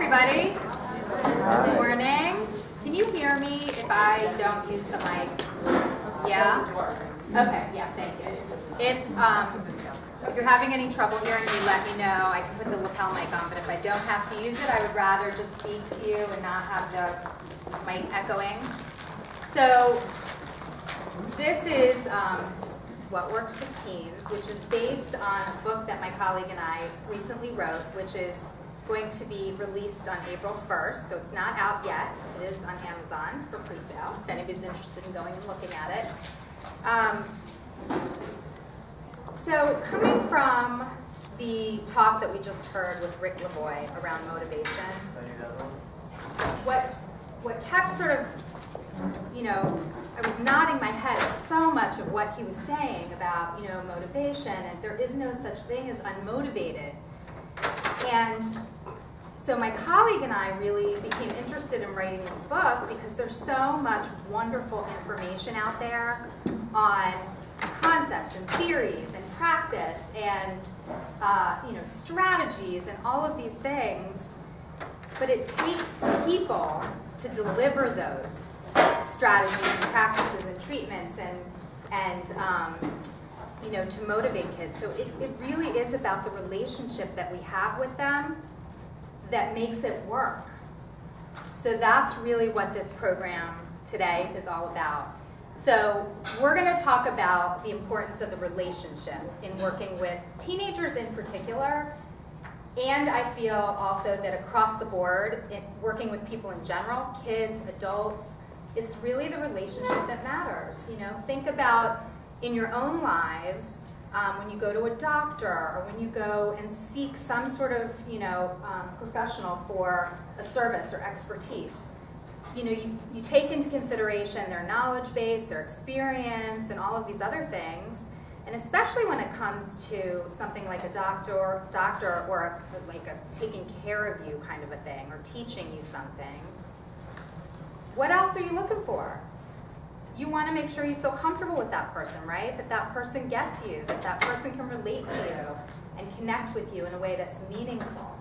everybody. Good morning. Can you hear me if I don't use the mic? Yeah? Okay, yeah, thank you. If you're having any trouble hearing me, let me know. I can put the lapel mic on, but if I don't have to use it, I would rather just speak to you and not have the mic echoing. So this is What Works with Teens, which is based on a book that my colleague and I recently wrote, which is going to be released on April 1st, so it's not out yet. It is on Amazon for pre-sale, if anybody's interested in going and looking at it. So coming from the talk that we just heard with Rick Lavoie around motivation, what kept sort of, I was nodding my head at so much of what he was saying about, motivation, and there is no such thing as unmotivated. And so my colleague and I really became interested in writing this book because there's so much wonderful information out there on concepts and theories and practice and strategies and all of these things, but it takes people to deliver those strategies and practices and treatments and to motivate kids. So it really is about the relationship that we have with them that makes it work. So that's really what this program today is all about. So we're going to talk about the importance of the relationship in working with teenagers in particular, and I feel also that across the board, working with people in general, kids, adults, it's really the relationship that matters. Think about in your own lives, when you go to a doctor or when you go and seek some sort of, professional for a service or expertise. You take into consideration their knowledge base, their experience, and all of these other things. And especially when it comes to something like a doctor or like a taking care of you kind of a thing, or teaching you something. What else are you looking for? You want to make sure you feel comfortable with that person, right? That person gets you, that person can relate to you and connect with you in a way that's meaningful.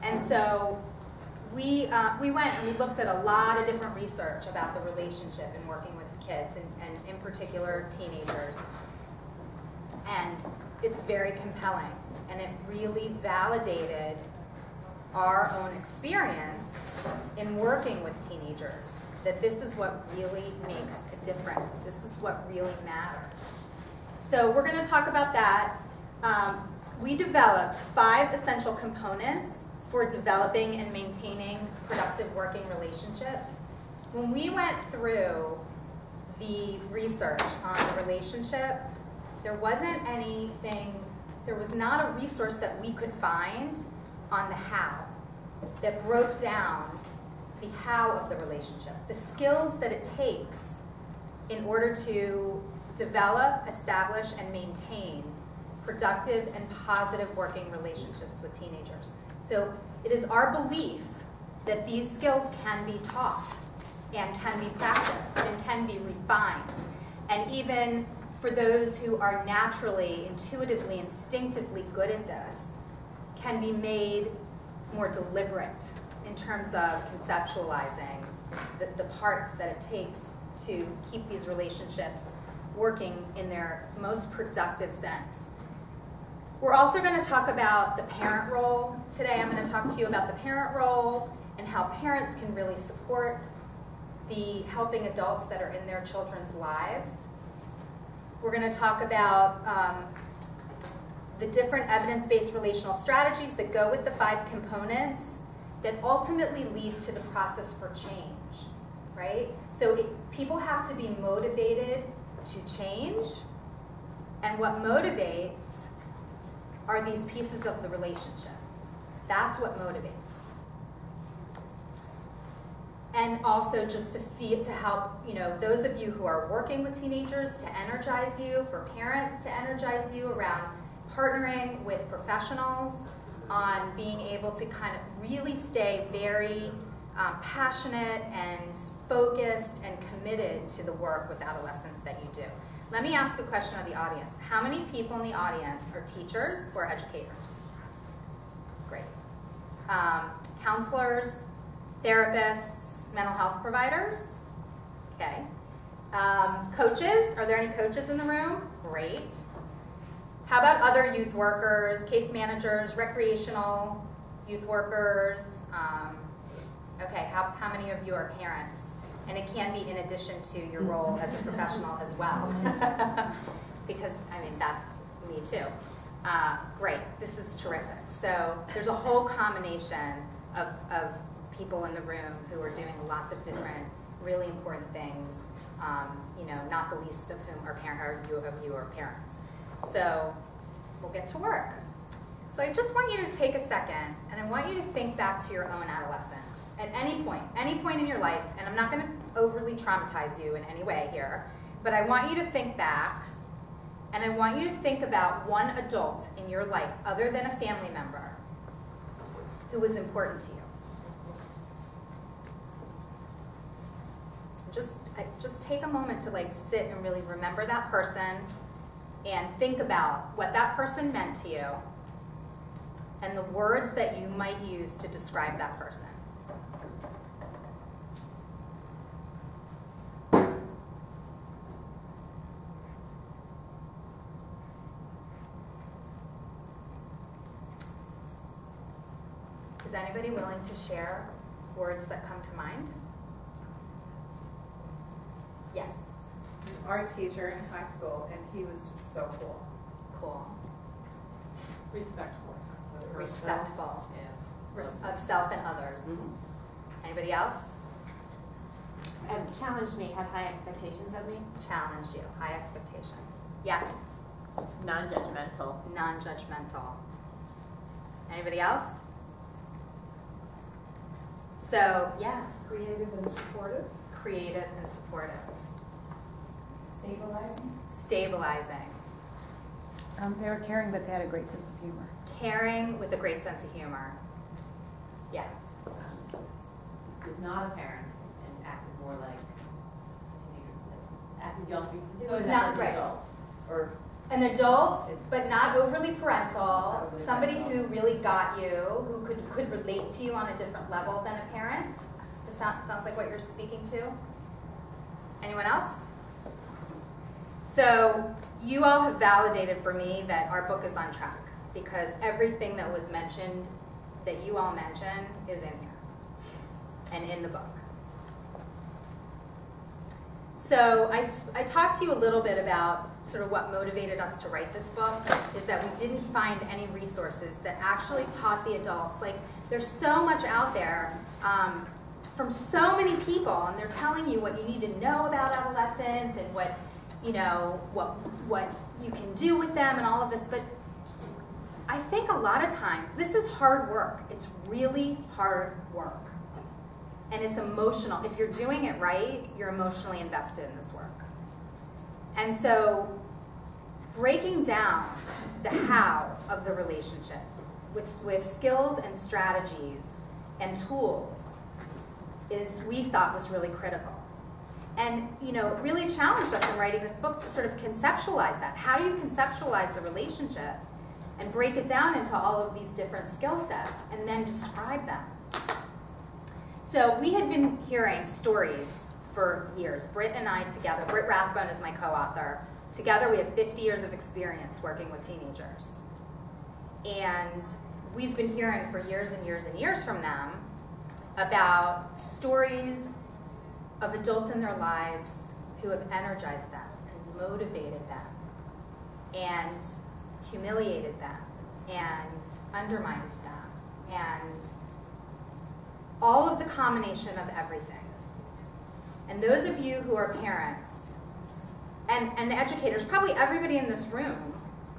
And so we went and we looked at a lot of different research about the relationship in working with kids and in particular teenagers. And it's very compelling, and it really validated our own experience in working with teenagers, that this is what really makes a difference. This is what really matters. So we're going to talk about that. We developed 5 essential components for developing and maintaining productive working relationships. When we went through the research on the relationship, there was not a resource that we could find on the how, that broke down the how of the relationship, the skills that it takes in order to develop, establish, and maintain productive and positive working relationships with teenagers. So it is our belief that these skills can be taught and can be practiced and can be refined. And even for those who are naturally, intuitively, instinctively good at this, can be made more deliberate in terms of conceptualizing the parts that it takes to keep these relationships working in their most productive sense. We're also going to talk about the parent role. Today I'm going to talk to you about the parent role and how parents can really support the helping adults that are in their children's lives. We're going to talk about the different evidence-based relational strategies that go with the 5 components that ultimately lead to the process for change, right? So people have to be motivated to change, and what motivates are these pieces of the relationship. That's what motivates. And also just to help, those of you who are working with teenagers to energize you, for parents to energize you around partnering with professionals on being able to kind of really stay very passionate and focused and committed to the work with adolescents that you do. Let me ask the question of the audience. How many people in the audience are teachers or educators? Great. Counselors, therapists, mental health providers. Okay. Coaches, are there any coaches in the room? Great. How about other youth workers, case managers, recreational youth workers? Okay, how many of you are parents? And it can be in addition to your role as a professional as well. Because, I mean, that's me too. Great, this is terrific. So there's a whole combination of people in the room who are doing lots of different really important things, you know, not the least of whom are parents. So we'll get to work. So I just want you to take a second, and I want you to think back to your own adolescence at any point in your life, and I'm not going to overly traumatize you in any way here, but I want you to think back, and I want you to think about one adult in your life, other than a family member, who was important to you. Just take a moment to like sit and really remember that person and think about what that person meant to you and the words that you might use to describe that person. Is anybody willing to share words that come to mind? Yes. An art teacher in high school, and he was just so cool. Cool. Respectful. Respectful. Yeah. Of self and others. Mm-hmm. Anybody else? Challenged me, had high expectations of me. Challenged you. High expectations. Yeah. Non-judgmental. Non-judgmental. Anybody else? So, yeah. Creative and supportive. Creative and supportive. Stabilizing. Stabilizing. They were caring, but they had a great sense of humor. Caring with a great sense of humor. Yeah. Was not a parent and acted more like a teenager. Acted young. Was not right. Adult. Or an adult, but not overly parental. Somebody who really got you, who could relate to you on a different level than a parent. This sounds like what you're speaking to. Anyone else? So you all have validated for me that our book is on track because everything that was mentioned, that you all mentioned, is in here and in the book. So I talked to you a little bit about sort of what motivated us to write this book, is that we didn't find any resources that actually taught the adults. Like, there's so much out there from so many people, and they're telling you what you need to know about adolescence and what, you know, what you can do with them and all of this, but I think a lot of times, this is hard work. It's really hard work. And it's emotional. If you're doing it right, you're emotionally invested in this work. And so, breaking down the how of the relationship with skills and strategies and tools is, we thought, was really critical. And, you know, it really challenged us in writing this book to sort of conceptualize that. How do you conceptualize the relationship and break it down into all of these different skill sets and then describe them? So we had been hearing stories for years. Britt and I together, Britt Rathbone is my co-author. Together we have 50 years of experience working with teenagers. And we've been hearing for years and years and years from them about stories of adults in their lives who have energized them and motivated them and humiliated them and undermined them and all of the combination of everything. And those of you who are parents and educators, probably everybody in this room,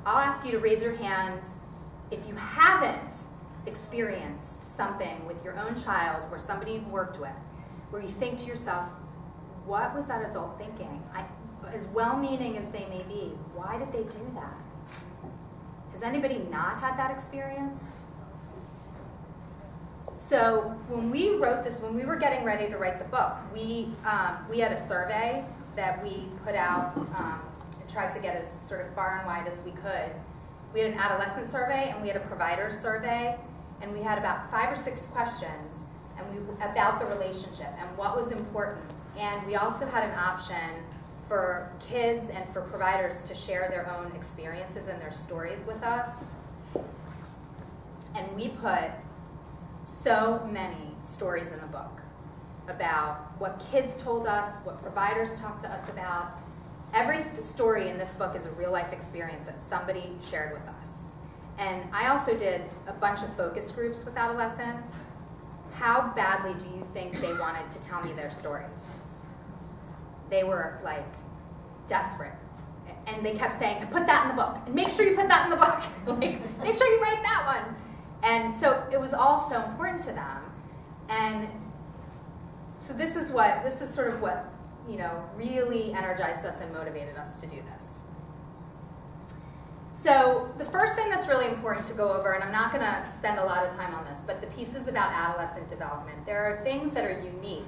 I'll ask you to raise your hand if you haven't experienced something with your own child or somebody you've worked with where you think to yourself, what was that adult thinking? As well-meaning as they may be, why did they do that? Has anybody not had that experience? So when we wrote this, when we were getting ready to write the book, we had a survey that we put out and tried to get as sort of far and wide as we could. We had an adolescent survey and we had a provider survey, and we had about 5 or 6 questions about the relationship and what was important. And we also had an option for kids and for providers to share their own experiences and their stories with us. And we put so many stories in the book about what kids told us, what providers talked to us about. Every story in this book is a real life experience that somebody shared with us. And I also did a bunch of focus groups with adolescents. How badly do you think they wanted to tell me their stories? They were like desperate. And they kept saying, put that in the book, and make sure you put that in the book. Like, make sure you write that one. And so it was all so important to them. And so this is sort of what, really energized us and motivated us to do this. So the first thing that's really important to go over, and I'm not going to spend a lot of time on this, but the pieces about adolescent development. There are things that are unique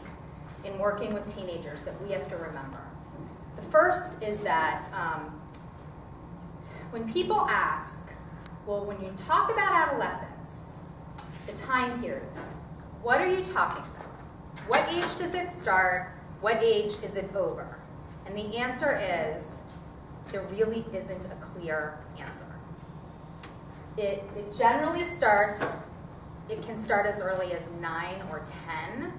in working with teenagers that we have to remember. The first is that when people ask, well, when you talk about adolescence, the time period, what are you talking about? What age does it start? What age is it over? And the answer is, there really isn't a clear answer. It generally starts, it can start as early as 9 or 10,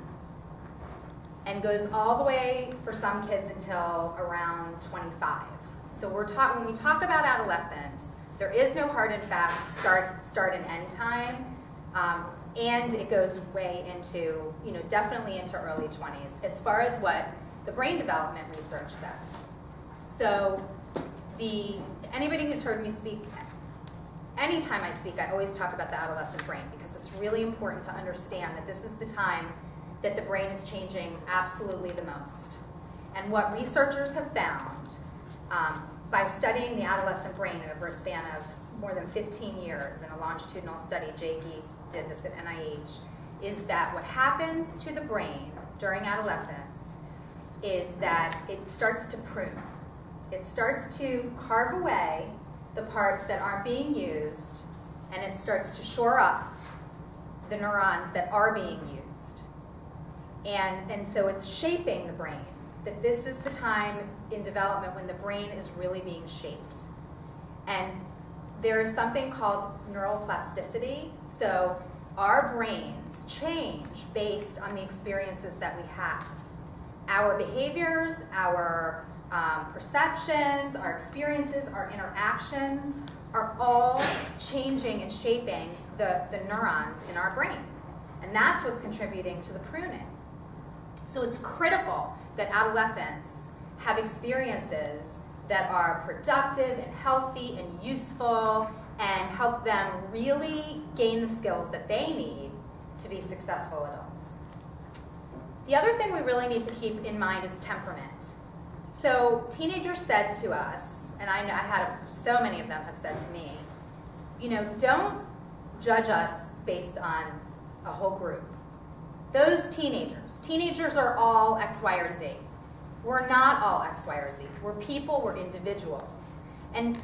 and goes all the way for some kids until around 25. So when we talk about adolescence, there is no hard and fast start and end time. And it goes way into, definitely into early 20s, as far as what the brain development research says. So anybody who's heard me speak, anytime I speak, I always talk about the adolescent brain, because it's really important to understand that this is the time that the brain is changing absolutely the most. And what researchers have found by studying the adolescent brain over a span of more than 15 years in a longitudinal study, Jakey did this at NIH, is that what happens to the brain during adolescence is that it starts to prune. It starts to carve away the parts that aren't being used, and it starts to shore up the neurons that are being used. And so it's shaping the brain, that this is the time in development when the brain is really being shaped. And there is something called neural plasticity. So our brains change based on the experiences that we have. Our behaviors, our perceptions, our experiences, our interactions are all changing and shaping the neurons in our brain. And that's what's contributing to the pruning. So it's critical that adolescents have experiences that are productive and healthy and useful and help them really gain the skills that they need to be successful adults. The other thing we really need to keep in mind is temperament. So teenagers said to us, and I had so many of them have said to me, don't judge us based on a whole group. Those teenagers are all X, Y, or Z. We're not all X, Y, or Z. We're people, we're individuals. And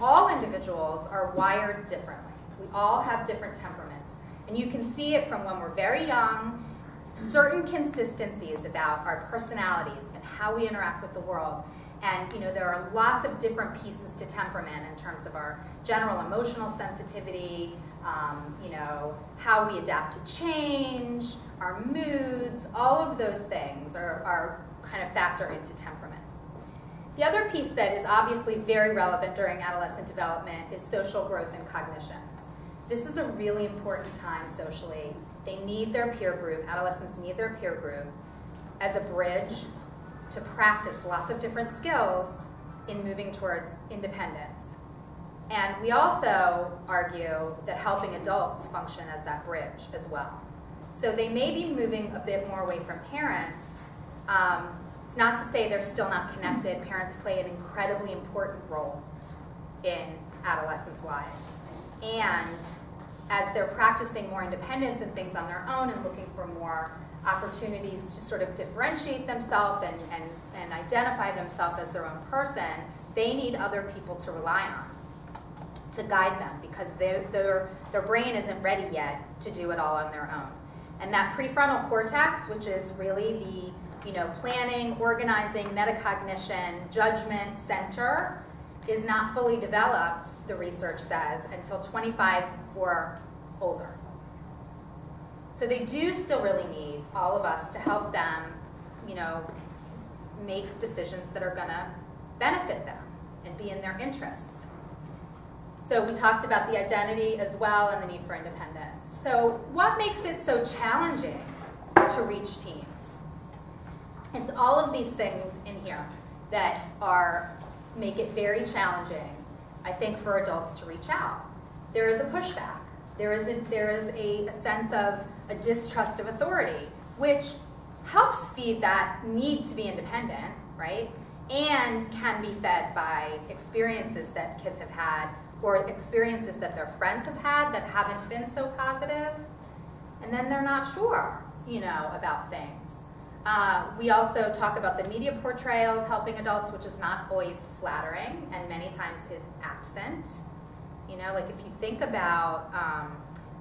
all individuals are wired differently. We all have different temperaments. And you can see it from when we're very young, certain consistencies about our personalities and how we interact with the world. And there are lots of different pieces to temperament in terms of our general emotional sensitivity, how we adapt to change, our moods, all of those things are kind of factor into temperament. The other piece that is obviously very relevant during adolescent development is social growth and cognition. This is a really important time socially. They need their peer group, adolescents need their peer group as a bridge to practice lots of different skills in moving towards independence. And we also argue that helping adults function as that bridge as well. So they may be moving a bit more away from parents. It's not to say they're still not connected. Parents play an incredibly important role in adolescents' lives. And as they're practicing more independence and things on their own and looking for more opportunities to sort of differentiate themselves and identify themselves as their own person, they need other people to rely on to guide them because their brain isn't ready yet to do it all on their own. And that prefrontal cortex, which is really the planning, organizing, metacognition, judgment center, is not fully developed, the research says, until 25 or older. So they do still really need all of us to help them, make decisions that are going to benefit them and be in their interest. So we talked about the identity as well and the need for independence. So what makes it so challenging to reach teens? It's all of these things in here that make it very challenging, I think, for adults to reach out. There is a pushback. There is a sense of a distrust of authority, which helps feed that need to be independent, right? And can be fed by experiences that kids have had or experiences that their friends have had that haven't been so positive. And then they're not sure, about things. We also talk about the media portrayal of helping adults, which is not always flattering and many times is absent. Like if you think about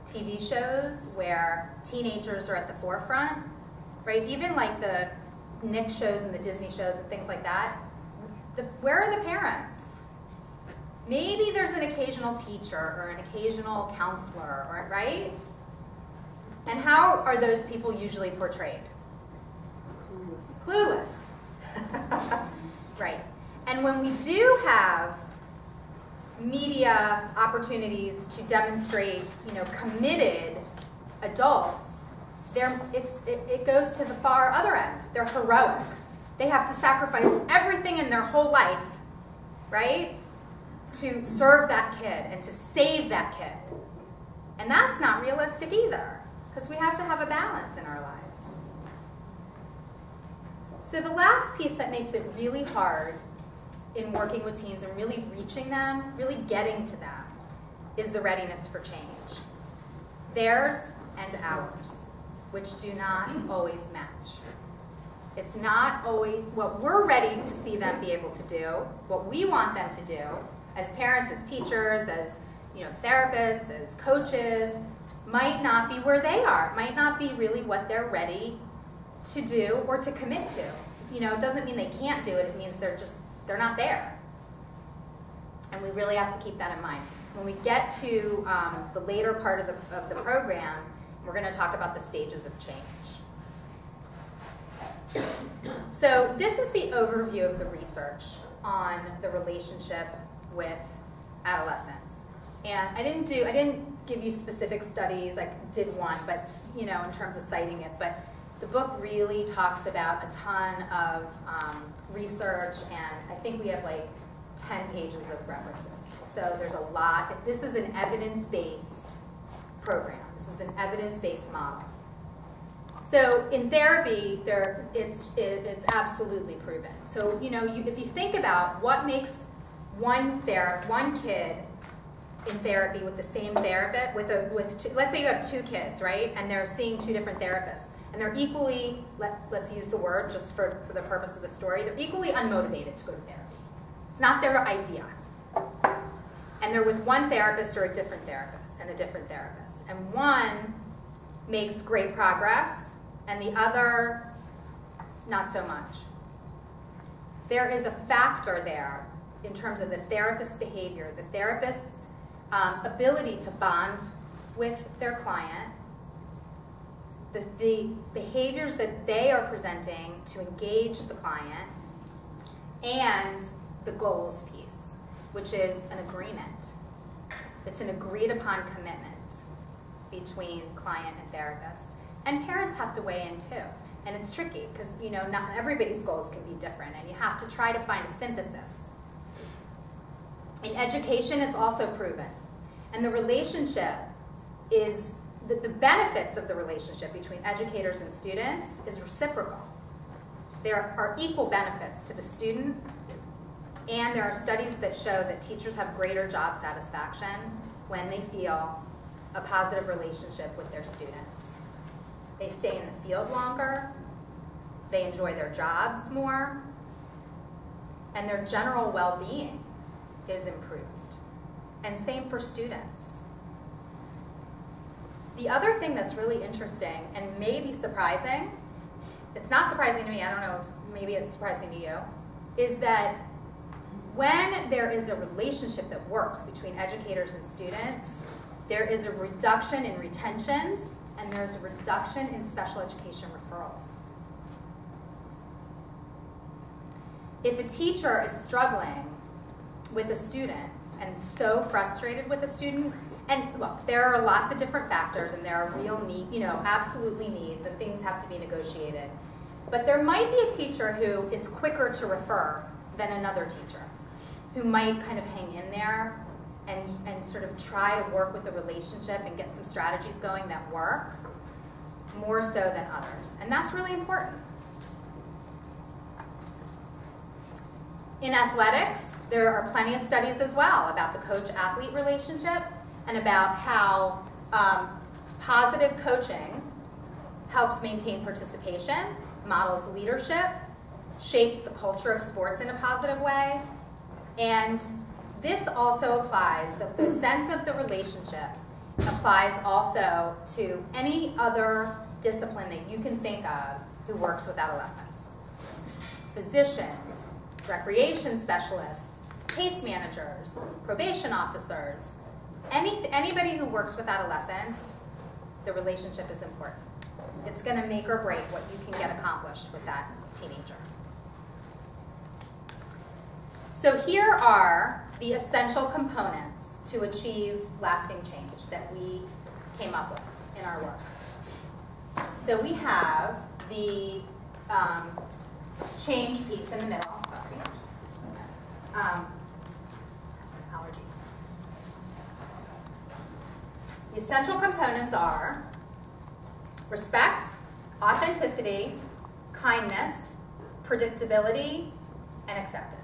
TV shows where teenagers are at the forefront, right? Even like the Nick shows and the Disney shows and things like that, where are the parents? Maybe there's an occasional teacher or an occasional counselor, right? And how are those people usually portrayed? Clueless. Right. And when we do have media opportunities to demonstrate, committed adults, it goes to the far other end. They're heroic. They have to sacrifice everything in their whole life, right, to serve that kid and to save that kid. And that's not realistic either, because we have to have a balance in our lives. So the last piece that makes it really hard in working with teens and really reaching them, really getting to them, is the readiness for change. Theirs and ours, which do not always match. It's not always what we're ready to see them be able to do, what we want them to do, as parents, as teachers, as therapists, as coaches, might not be where they are, might not be really what they're ready to do or to commit to. It doesn't mean they can't do it, it means they're not there. And we really have to keep that in mind. When we get to the later part of the program, we're going to talk about the stages of change. So this is the overview of the research on the relationship with adolescents. And I didn't give you specific studies. I did one, but in terms of citing it. But the book really talks about a ton of research, and I think we have like 10 pages of references. So there's a lot. This is an evidence-based program. This is an evidence-based model. So in therapy, it's absolutely proven. So if you think about what makes one kid in therapy with the same therapist, let's say you have two kids, right, and they're seeing two different therapists, and they're equally, let's use the word just for the purpose of the story, they're equally unmotivated to go to therapy. It's not their idea. And they're with one therapist or a different therapist and a different therapist. And one makes great progress, and the other, not so much. There is a factor there in terms of the therapist's behavior, the therapist's ability to bond with their client, the behaviors that they are presenting to engage the client, and the goals piece, which is an agreement. It's an agreed upon commitment between client and therapist. And parents have to weigh in too. And it's tricky because not everybody's goals can be different, and you have to try to find a synthesis. In education, it's also proven. And the relationship is, the benefits of the relationship between educators and students is reciprocal. There are equal benefits to the student, and there are studies that show that teachers have greater job satisfaction when they feel a positive relationship with their students. They stay in the field longer, they enjoy their jobs more, and their general well-being is improved. and same for students. The other thing that's really interesting and maybe surprising, it's not surprising to me, I don't know if maybe it's surprising to you, is that when there is a relationship that works between educators and students, there is a reduction in retentions and there's a reduction in special education referrals. If a teacher is struggling with a student and so frustrated with a student, and look, there are lots of different factors and there are real need, absolutely needs, and things have to be negotiated. But there might be a teacher who is quicker to refer than another teacher, who might kind of hang in there and sort of try to work with the relationship and get some strategies going that work more so than others. And that's really important. In athletics, there are plenty of studies as well about the coach-athlete relationship and about how positive coaching helps maintain participation, models leadership, shapes the culture of sports in a positive way. And this also applies, the sense of the relationship applies also to any other discipline that you can think of who works with adolescents. Physicians, recreation specialists, case managers, probation officers, anybody who works with adolescents, the relationship is important. It's going to make or break what you can get accomplished with that teenager. So here are the essential components to achieve lasting change that we came up with in our work. So we have the change piece in the middle. Sorry. Allergies. The essential components are respect, authenticity, kindness, predictability, and acceptance.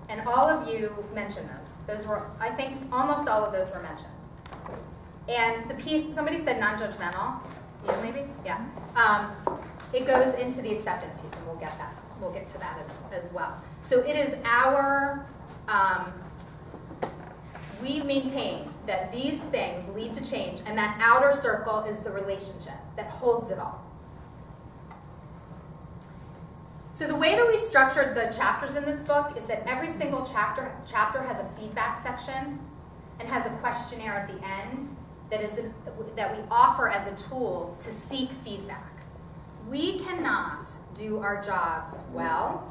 And all of you mentioned those. Those were, I think, almost all of those were mentioned. And the piece, somebody said non-judgmental. You maybe? Yeah. It goes into the acceptance piece, and we'll get that. We'll get to that as well. So it is our, we maintain that these things lead to change, and that outer circle is the relationship that holds it all. So the way that we structured the chapters in this book is that every single chapter has a feedback section and has a questionnaire at the end that we offer as a tool to seek feedback. We cannot do our jobs well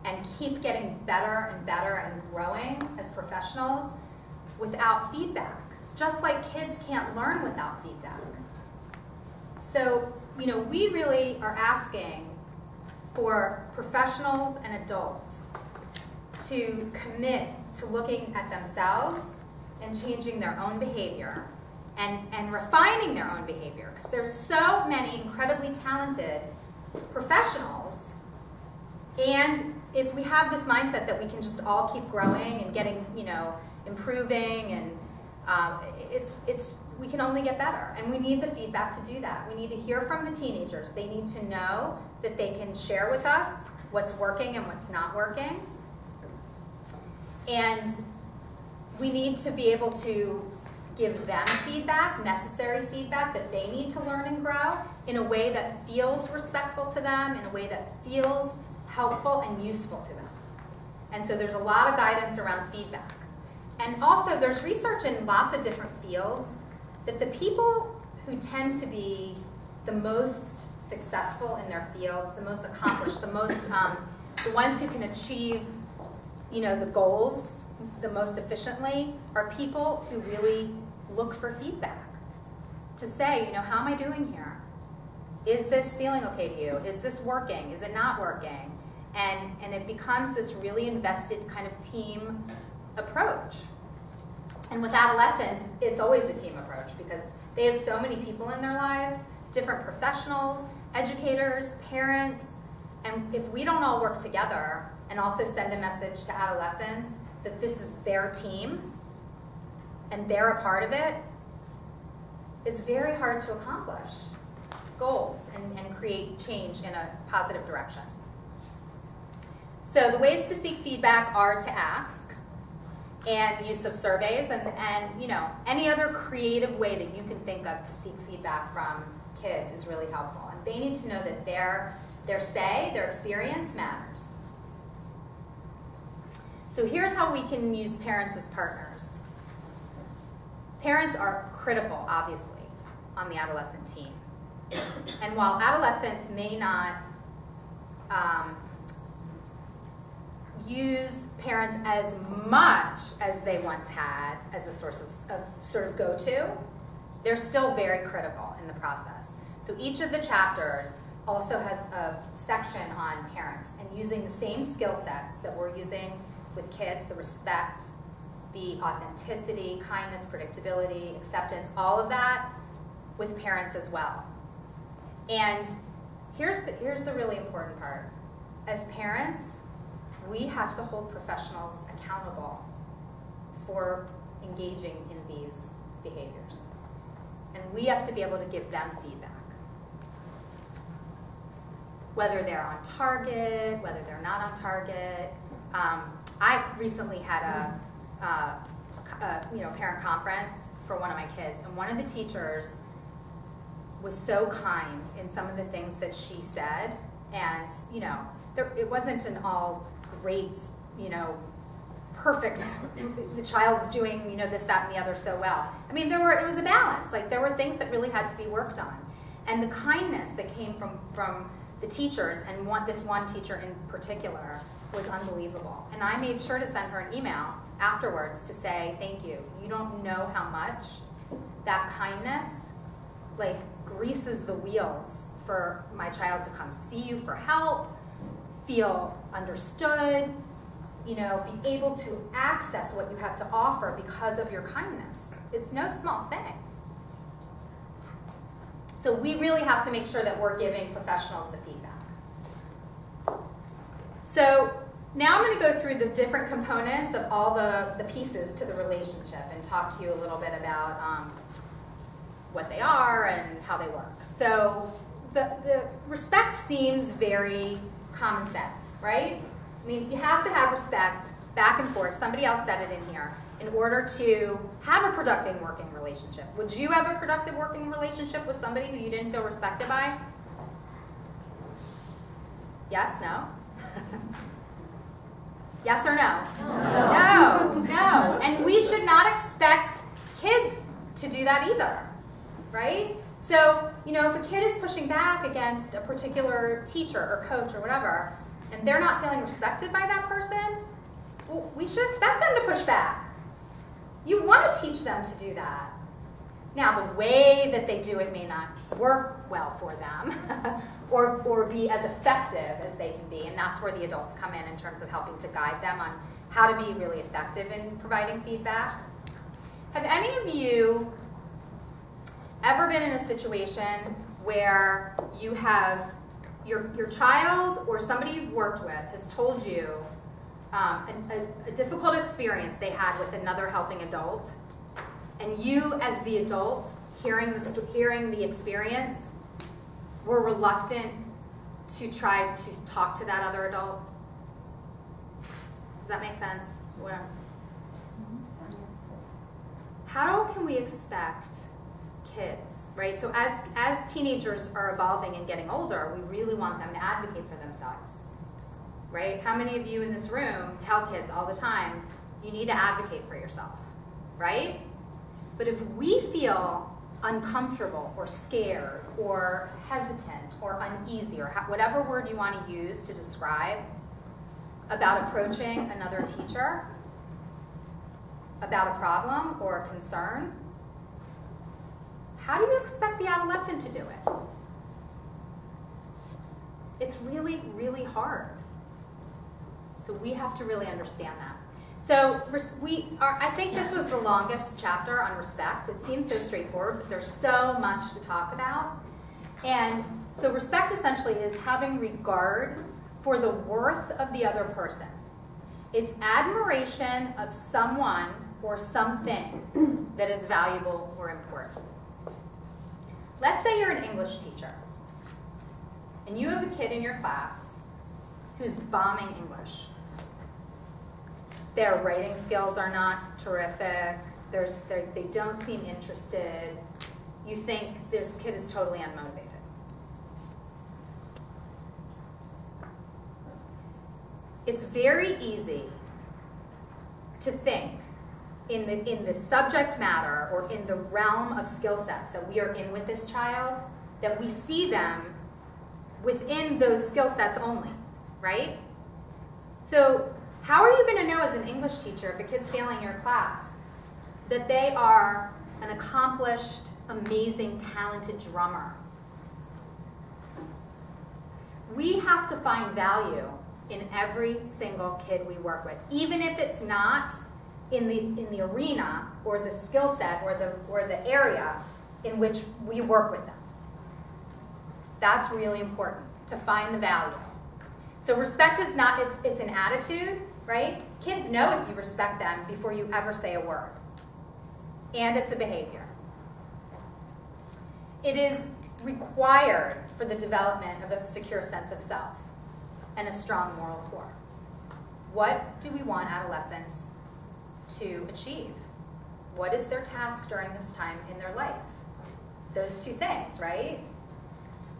and keep getting better and better and growing as professionals without feedback, just like kids can't learn without feedback. So, we really are asking for professionals and adults to commit to looking at themselves and changing their own behavior and refining their own behavior, because there's so many incredibly talented professionals, and if we have this mindset that we can just all keep growing and getting, improving, and we can only get better, and we need the feedback to do that. We need to hear from the teenagers. They need to know that they can share with us what's working and what's not working, and we need to be able to give them feedback, necessary feedback that they need to learn and grow in a way that feels respectful to them, in a way that feels helpful and useful to them. And so there's a lot of guidance around feedback. And also there's research in lots of different fields that the people who tend to be the most successful in their fields, the most accomplished, the ones who can achieve, the goals the most efficiently are people who really look for feedback to say, how am I doing here? Is this feeling okay to you? Is this working? Is it not working? And it becomes this really invested kind of team approach. And with adolescents, it's always a team approach because they have so many people in their lives, different professionals, educators, parents, and if we don't all work together and also send a message to adolescents that this is their team and they're a part of it, it's very hard to accomplish goals and create change in a positive direction. So the ways to seek feedback are to ask, and use of surveys, and you know, any other creative way that you can think of to seek feedback from kids is really helpful. And they need to know that their say, their experience matters. So here's how we can use parents as partners. Parents are critical, obviously, on the adolescent team. And while adolescents may not use parents as much as they once had as a source of sort of go-to, they're still very critical in the process. So each of the chapters also has a section on parents and using the same skill sets that we're using with kids, the respect, the authenticity, kindness, predictability, acceptance, all of that with parents as well. And here's the really important part. As parents, we have to hold professionals accountable for engaging in these behaviors. And we have to be able to give them feedback. Whether they're on target, whether they're not on target. I recently had a parent conference for one of my kids, and one of the teachers was so kind in some of the things that she said, and you know, it wasn't an all great, you know, perfect, the child's doing, you know, this, that, and the other so well. I mean, it was a balance. Like, there were things that really had to be worked on. And the kindness that came from the teachers, and this one teacher in particular, was unbelievable. And I made sure to send her an email afterwards to say, thank you. You don't know how much that kindness, like, greases the wheels for my child to come see you for help, feel understood, you know, be able to access what you have to offer because of your kindness. It's no small thing. So we really have to make sure that we're giving professionals the feedback. So now I'm going to go through the different components of all the pieces to the relationship and talk to you a little bit about what they are and how they work. So the respect seems very common sense, right? I mean, you have to have respect back and forth. Somebody else said it in here. In order to have a productive working relationship. Would you have a productive working relationship with somebody who you didn't feel respected by? Yes, no? Yes or no? No. And we should not expect kids to do that either, right? So, you know, if a kid is pushing back against a particular teacher or coach or whatever, and they're not feeling respected by that person, well, we should expect them to push back. You want to teach them to do that. Now, the way that they do it may not work well for them or be as effective as they can be, and that's where the adults come in terms of helping to guide them on how to be really effective in providing feedback. Have any of you ever been in a situation where you have your child or somebody you've worked with has told you a difficult experience they had with another helping adult, and you, as the adult, hearing the experience, were reluctant to try to talk to that other adult? Does that make sense? How can we expect kids, right? So as teenagers are evolving and getting older, we really want them to advocate for themselves. Right? How many of you in this room tell kids all the time, you need to advocate for yourself, right? But if we feel uncomfortable or scared or hesitant or uneasy or whatever word you want to use to describe about approaching another teacher, about a problem or a concern, how do you expect the adolescent to do it? It's really, really hard. So we have to really understand that. So I think this was the longest chapter on respect. It seems so straightforward, but there's so much to talk about. And so respect essentially is having regard for the worth of the other person. It's admiration of someone or something that is valuable or important. Let's say you're an English teacher, and you have a kid in your class who's bombing English. Their writing skills are not terrific. They don't seem interested. You think this kid is totally unmotivated. It's very easy to think in the subject matter or in the realm of skill sets that we are in with this child, that we see them within those skill sets only, right? So how are you going to know as an English teacher, if a kid's failing your class, that they are an accomplished, amazing, talented drummer? We have to find value in every single kid we work with, even if it's not in the arena or the skill set or the area in which we work with them. That's really important, to find the value. So respect is not, it's an attitude, right? Kids know if you respect them before you ever say a word. And it's a behavior. It is required for the development of a secure sense of self and a strong moral core. What do we want adolescents to achieve? What is their task during this time in their life? Those two things, right?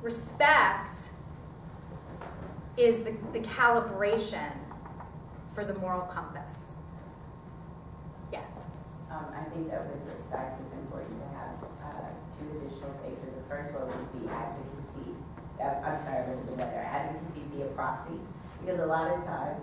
Respect is the calibration for the moral compass. Yes? I think that with respect, it's important to have two additional spaces. The first one would be advocacy. I'm sorry, I read the letter. Advocacy be a proxy. Because a lot of times,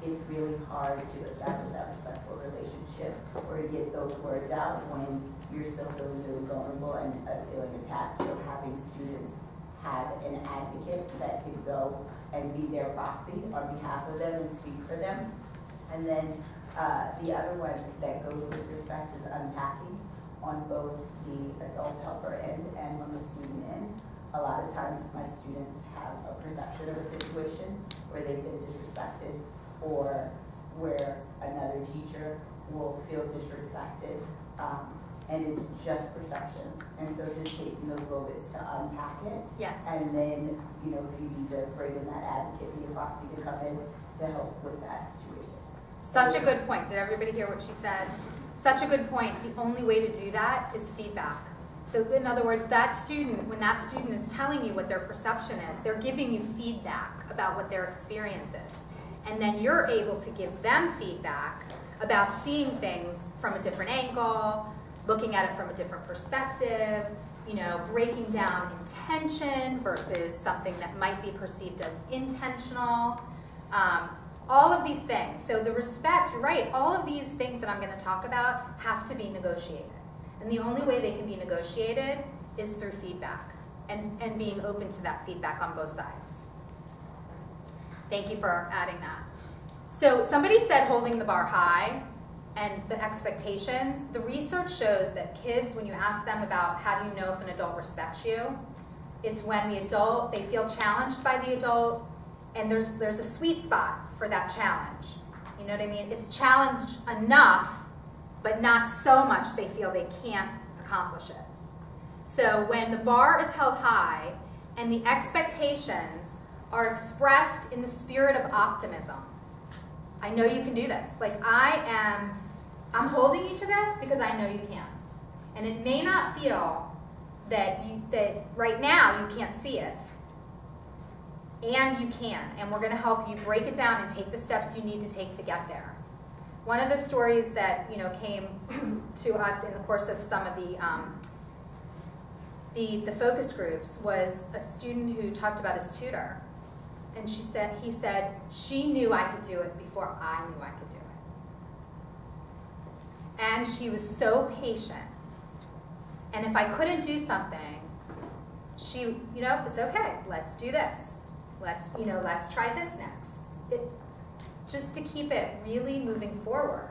it's really hard to establish that respectful relationship or to get those words out when you're still feeling really vulnerable and feeling attacked. So having students have an advocate that could go and be their proxy on behalf of them and speak for them. And then the other one that goes with respect is unpacking on both the adult helper end and on the student end. A lot of times my students have a perception of a situation where they've been disrespected or where another teacher will feel disrespected, and it's just perception. And so just taking those little bits to unpack it. Yes. And then, you know, if you need to bring in that advocate, the proxy to come in to help with that situation. Such a good point. Did everybody hear what she said? Such a good point. The only way to do that is feedback. So in other words, that student, when that student is telling you what their perception is, they're giving you feedback about what their experience is. And then you're able to give them feedback about seeing things from a different angle, looking at it from a different perspective, you know, breaking down intention versus something that might be perceived as intentional. All of these things. So the respect, you're right, all of these things that I'm going to talk about have to be negotiated. And the only way they can be negotiated is through feedback and being open to that feedback on both sides. Thank you for adding that. So somebody said holding the bar high and the expectations. The research shows that kids, when you ask them about how do you know if an adult respects you, it's when the adult, they feel challenged by the adult, and there's a sweet spot for that challenge. You know what I mean? It's challenged enough, but not so much they feel they can't accomplish it. So when the bar is held high and the expectations are expressed in the spirit of optimism, I know you can do this. Like I'm holding you to this because I know you can. And it may not feel that right now you can't see it, and you can, and we're going to help you break it down and take the steps you need to take to get there. One of the stories that came to us in the course of some of the focus groups was a student who talked about his tutor, and he said she knew I could do it before I knew I could do it, and she was so patient. And if I couldn't do something, she, it's okay. Let's do this. Let's try this next. Just to keep it really moving forward.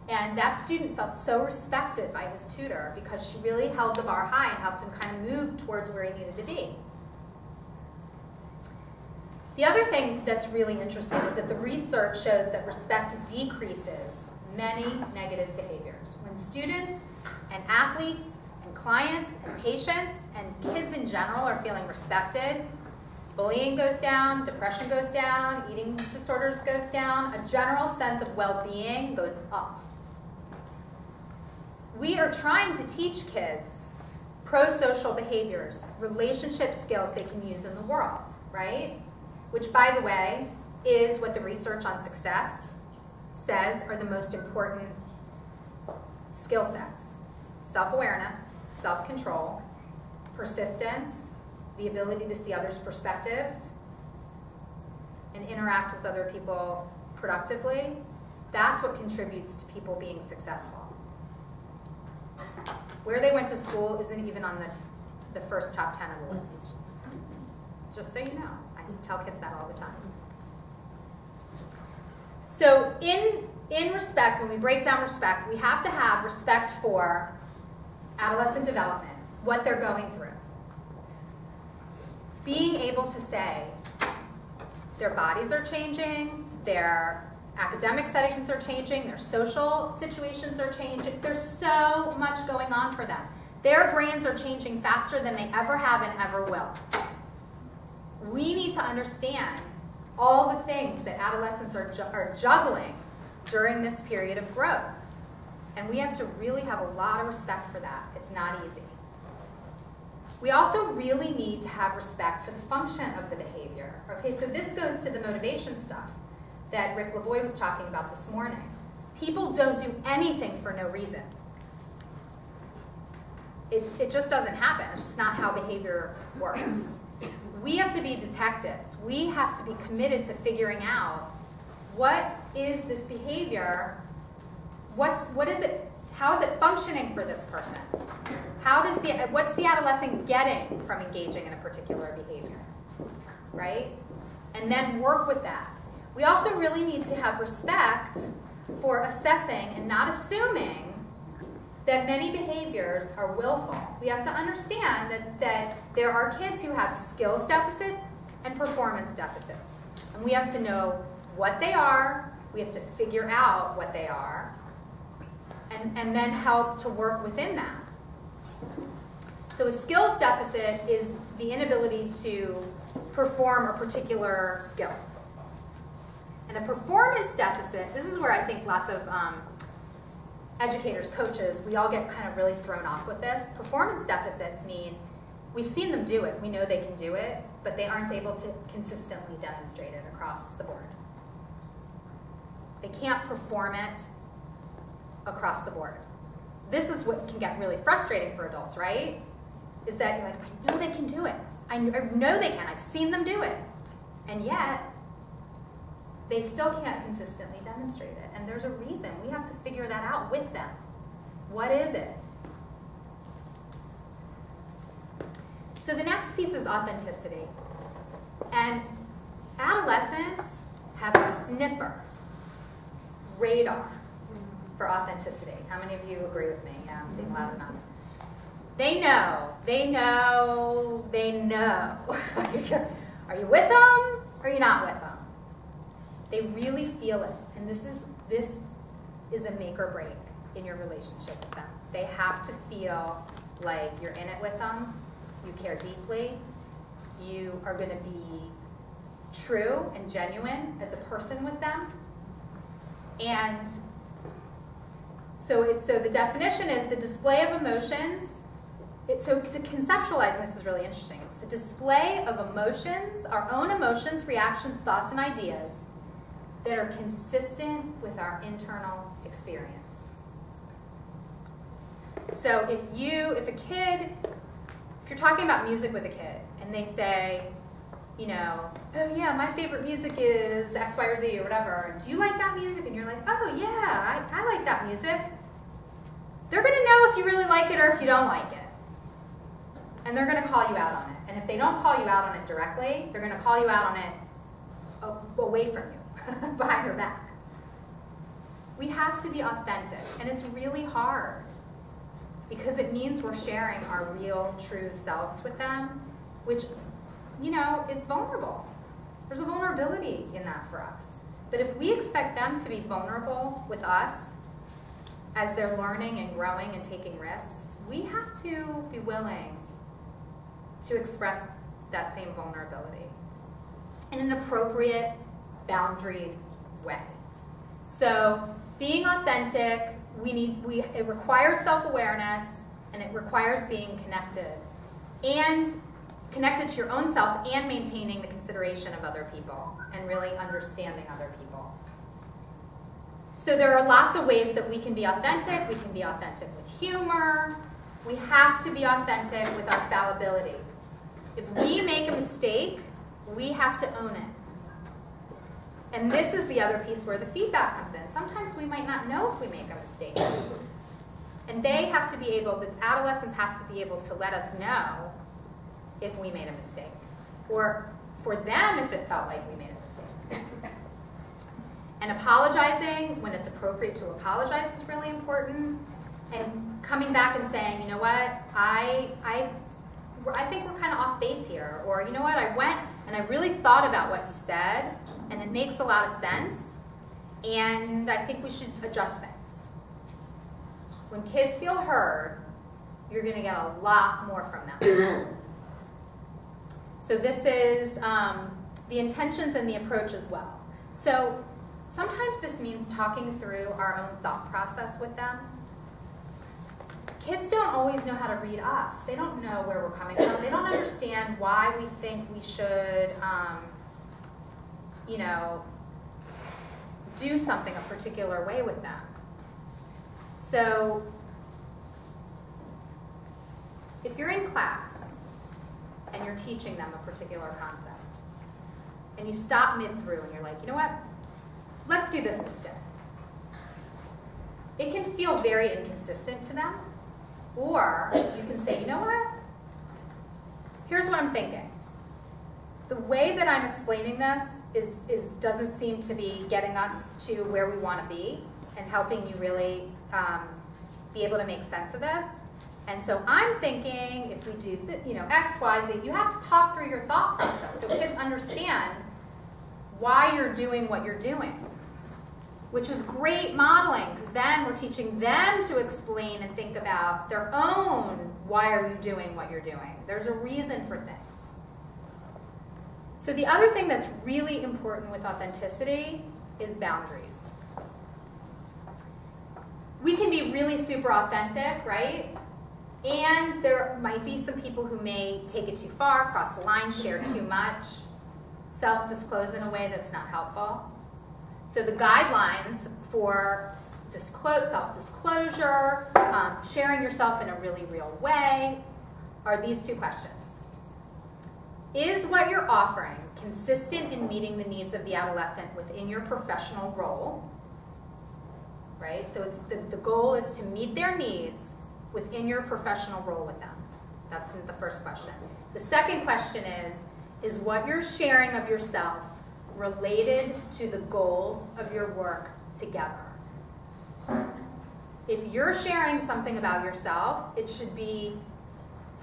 And that student felt so respected by his tutor because she really held the bar high and helped him kind of move towards where he needed to be. The other thing that's really interesting is that the research shows that respect decreases many negative behaviors. When students and athletes and clients and patients and kids in general are feeling respected, Bullying goes down, depression goes down, eating disorders goes down, a general sense of well-being goes up. We are trying to teach kids pro-social behaviors, relationship skills they can use in the world, right? Which, by the way, is what the research on success says are the most important skill sets. Self-awareness, self-control, persistence, the ability to see others' perspectives, and interact with other people productively. That's what contributes to people being successful. Where they went to school isn't even on the first top 10 of the list. Just so you know. I tell kids that all the time. So in respect, when we break down respect, we have to have respect for adolescent development, what they're going through. Being able to say their bodies are changing, their academic settings are changing, their social situations are changing. There's so much going on for them. Their brains are changing faster than they ever have and ever will. We need to understand all the things that adolescents are juggling during this period of growth. And we have to really have a lot of respect for that. It's not easy. We also really need to have respect for the function of the behavior. Okay, so this goes to the motivation stuff that Rick Lavoie was talking about this morning. People don't do anything for no reason. It just doesn't happen. It's just not how behavior works. We have to be detectives. We have to be committed to figuring out what is this behavior, what is it, how is it functioning for this person? What's the adolescent getting from engaging in a particular behavior, right? And then work with that. We also really need to have respect for assessing and not assuming that many behaviors are willful. We have to understand that there are kids who have skills deficits and performance deficits. And we have to know what they are, we have to figure out what they are, and then help to work within that. So a skills deficit is the inability to perform a particular skill. And a performance deficit, this is where I think lots of educators, coaches, we all get kind of really thrown off with this. Performance deficits mean we've seen them do it. We know they can do it, but they aren't able to consistently demonstrate it across the board. They can't perform it across the board. This is what can get really frustrating for adults, right? Is that you're like, I know they can do it. I know they can. I've seen them do it. And yet, they still can't consistently demonstrate it. And there's a reason. We have to figure that out with them. What is it? So the next piece is authenticity. And adolescents have a sniffer, radar for authenticity. How many of you agree with me? Yeah, I'm seeing loud enough. They know. Are you with them or are you not with them? They really feel it. And this is a make or break in your relationship with them. They have to feel like you're in it with them, you care deeply, you are going to be true and genuine as a person with them. And so the definition is the display of emotions. So to conceptualize, and this is really interesting, it's the display of emotions, our own emotions, reactions, thoughts, and ideas that are consistent with our internal experience. So if you're talking about music with a kid and they say, you know, oh yeah, my favorite music is X, Y, or Z or whatever, do you like that music? And you're like, oh yeah, I like that music. They're gonna know if you really like it or if you don't like it. And they're gonna call you out on it. And if they don't call you out on it directly, they're gonna call you out on it away from you, behind your back. We have to be authentic, and it's really hard because it means we're sharing our real, true selves with them, which, you know, is vulnerable. There's a vulnerability in that for us. But if we expect them to be vulnerable with us as they're learning and growing and taking risks, we have to be willing to express that same vulnerability. in an appropriate, boundaried way. So being authentic, it requires self-awareness, and it requires being connected. And connected to your own self and maintaining the consideration of other people and really understanding other people. So there are lots of ways that we can be authentic. We can be authentic with humor. We have to be authentic with our fallibility. If we make a mistake, we have to own it. And this is the other piece where the feedback comes in. Sometimes we might not know if we make a mistake. And they have to be able, the adolescents have to be able to let us know if we made a mistake. Or for them, if it felt like we made a mistake. And apologizing when it's appropriate to apologize is really important. And coming back and saying, you know what, I think we're kind of off base here. Or, you know what, I went and I really thought about what you said, and it makes a lot of sense, and I think we should adjust things. When kids feel heard, you're going to get a lot more from them. So this is the intentions and the approach as well. So sometimes this means talking through our own thought process with them. Kids don't always know how to read us. They don't know where we're coming from. They don't understand why we think we should, do something a particular way with them. So if you're in class and you're teaching them a particular concept, and you stop mid-through and you're like, you know what, let's do this instead. It can feel very inconsistent to them. Or you can say, you know what? Here's what I'm thinking. The way that I'm explaining this doesn't seem to be getting us to where we want to be and helping you really be able to make sense of this. And so I'm thinking if we do X, Y, Z, you have to talk through your thought process so kids understand why you're doing what you're doing. Which is great modeling, because then we're teaching them to explain and think about their own, why are you doing what you're doing? There's a reason for things. So the other thing that's really important with authenticity is boundaries. We can be really super authentic, right? And there might be some people who may take it too far, cross the line, share too much, self-disclose in a way that's not helpful. So the guidelines for self-disclosure, sharing yourself in a really real way, are these two questions. Is what you're offering consistent in meeting the needs of the adolescent within your professional role? Right? So it's the goal is to meet their needs within your professional role with them. That's the first question. The second question is what you're sharing of yourself related to the goal of your work together? If you're sharing something about yourself, it should be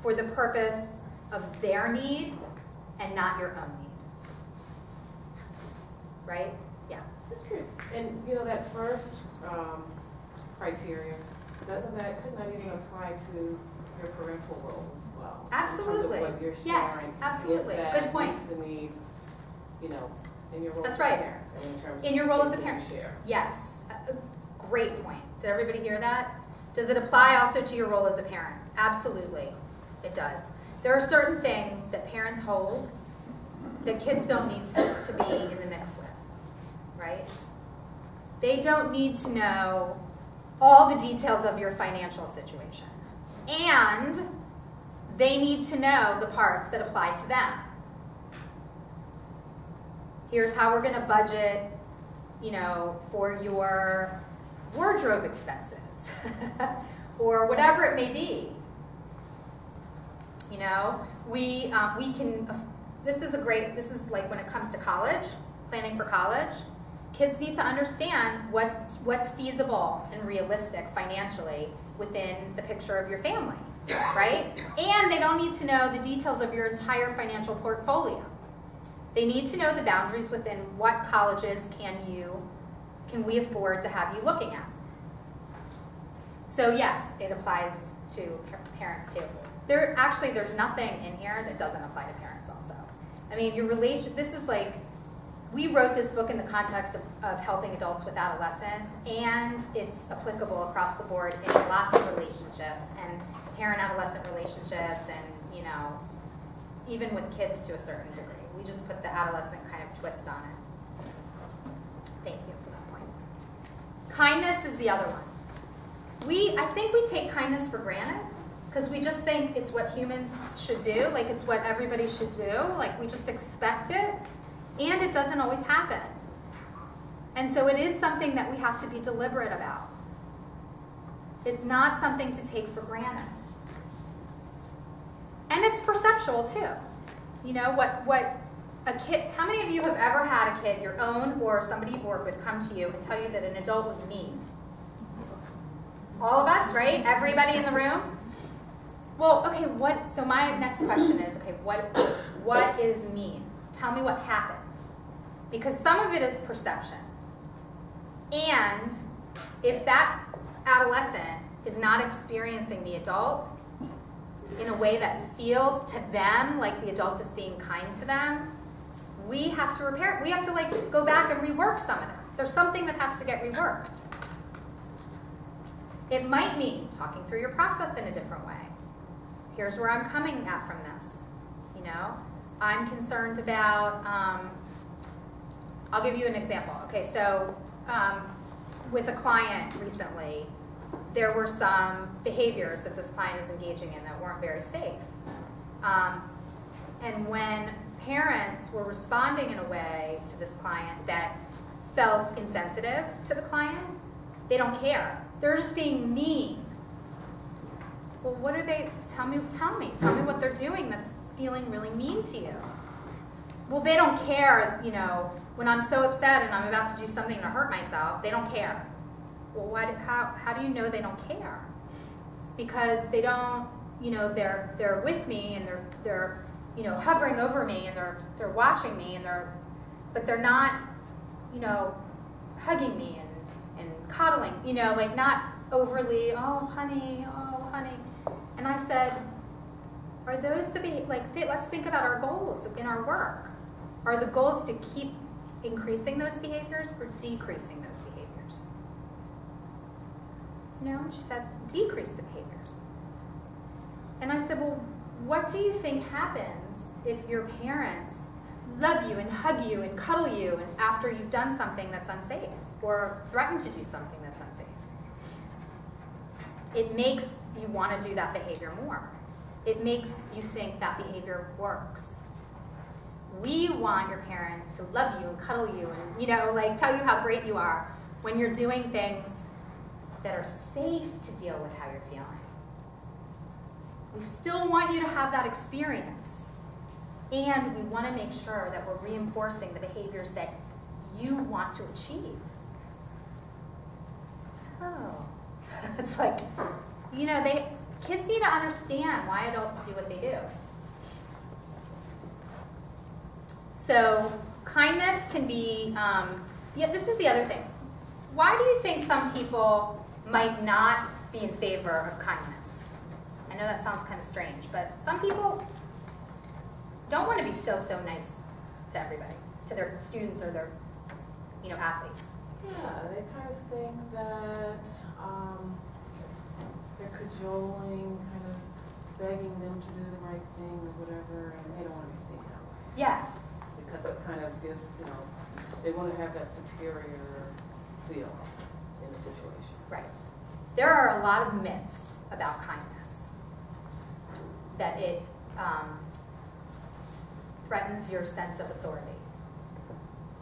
for the purpose of their need and not your own need. Right? Yeah. That's good. And that first criteria, couldn't that even apply to your parental role as well? Absolutely. In terms of what you're yes, sharing, absolutely. If that Good point. meets the needs, in your role That's as a right. parent. And in terms In your role as a of parent. share. Yes. Great point. Did everybody hear that? Does it apply also to your role as a parent? Absolutely. It does. There are certain things that parents hold that kids don't need to be in the mix with, right? They don't need to know all the details of your financial situation. And they need to know the parts that apply to them. Here's how we're going to budget, for your wardrobe expenses or whatever it may be. We can, this is like when it comes to college, planning for college, kids need to understand what's feasible and realistic financially within the picture of your family, right? And they don't need to know the details of your entire financial portfolio. They need to know the boundaries within what colleges can we afford to have you looking at. So yes, it applies to parents too. There's nothing in here that doesn't apply to parents also. I mean, this is like, we wrote this book in the context of helping adults with adolescents, and it's applicable across the board in lots of relationships, and parent-adolescent relationships, and, you know, even with kids to a certain degree. We just put the adolescent kind of twist on it. Thank you for that point. Kindness is the other one. I think we take kindness for granted because we just think it's what humans should do, like it's what everybody should do, like we just expect it, and it doesn't always happen. And so it is something that we have to be deliberate about. It's not something to take for granted. And it's perceptual too. You know, what a kid, how many of you have ever had a kid, your own or somebody you've worked with, come to you and tell you that an adult was mean? All of us, right? Everybody in the room? Well, okay, so my next question is, okay, what is mean? Tell me what happened. Because some of it is perception. And if that adolescent is not experiencing the adult in a way that feels to them like the adult is being kind to them, we have to repair it. We have to like go back and rework some of it. There's something that has to get reworked. It might mean talking through your process in a different way. Here's where I'm coming at from this. You know, I'm concerned about, I'll give you an example. Okay, so with a client recently, there were some behaviors that this client is engaging in that weren't very safe. And when parents were responding in a way to this client that felt insensitive to the client, they don't care. They're just being mean. Well, what are they? Tell me what they're doing that's feeling really mean to you. Well, they don't care, you know, when I'm so upset and I'm about to do something to hurt myself, they don't care. Well, how do you know they don't care? Because they don't, you know, they're with me and they're you know, hovering over me and they're watching me and but they're not, you know, hugging me and coddling, you know, like not overly, oh honey. And I said, are those let's think about our goals in our work. Are the goals to keep increasing those behaviors or decreasing those behaviors? You know, she said, decrease the behaviors. And I said, well, what do you think happens if your parents love you and hug you and cuddle you and after you've done something that's unsafe or threaten to do something that's unsafe? It makes you want to do that behavior more. It makes you think that behavior works. We want your parents to love you and cuddle you and, you know, like tell you how great you are when you're doing things that are safe to deal with how you're feeling. We still want you to have that experience. And we want to make sure that we're reinforcing the behaviors that you want to achieve. Oh. It's like, you know, kids need to understand why adults do what they do. So kindness can be, this is the other thing. Why do you think some people might not be in favor of kindness? I know that sounds kind of strange, but some people don't want to be so nice to everybody, to their students or their, you know, athletes. Yeah, they kind of think that they're cajoling, kind of begging them to do the right thing or whatever, and they don't want to be seen that way. Yes. Because it kind of gives, you know, they want to have that superior feel in the situation. Right. There are a lot of myths about kindness. That it threatens your sense of authority,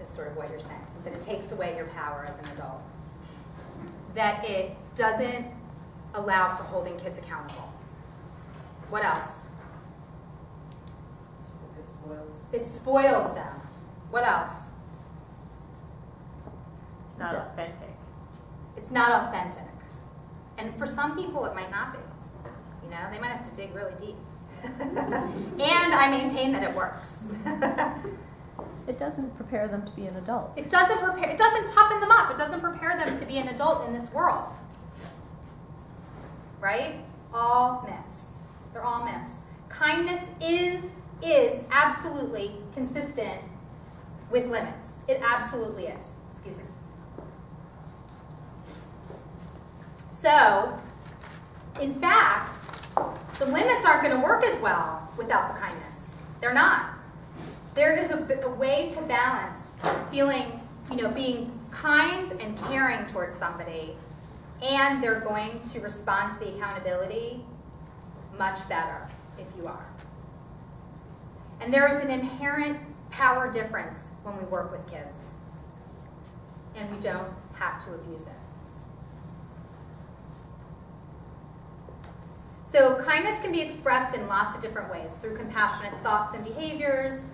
is sort of what you're saying. That it takes away your power as an adult. That it doesn't allow for holding kids accountable. What else? It spoils. It spoils them. What else? It's not authentic. It's not authentic. And for some people, it might not be. You know, they might have to dig really deep. And I maintain that it works. It doesn't prepare them to be an adult. It doesn't toughen them up. It doesn't prepare them to be an adult in this world. Right? All myths. They're all myths. Kindness is is absolutely consistent with limits. It absolutely is. Excuse me. So, in fact, the limits aren't going to work as well without the kindness. They're not. There is a way to balance feeling, being kind and caring towards somebody, and they're going to respond to the accountability much better if you are. And there is an inherent power difference when we work with kids, and we don't have to abuse it. So kindness can be expressed in lots of different ways, through compassionate thoughts and behaviors,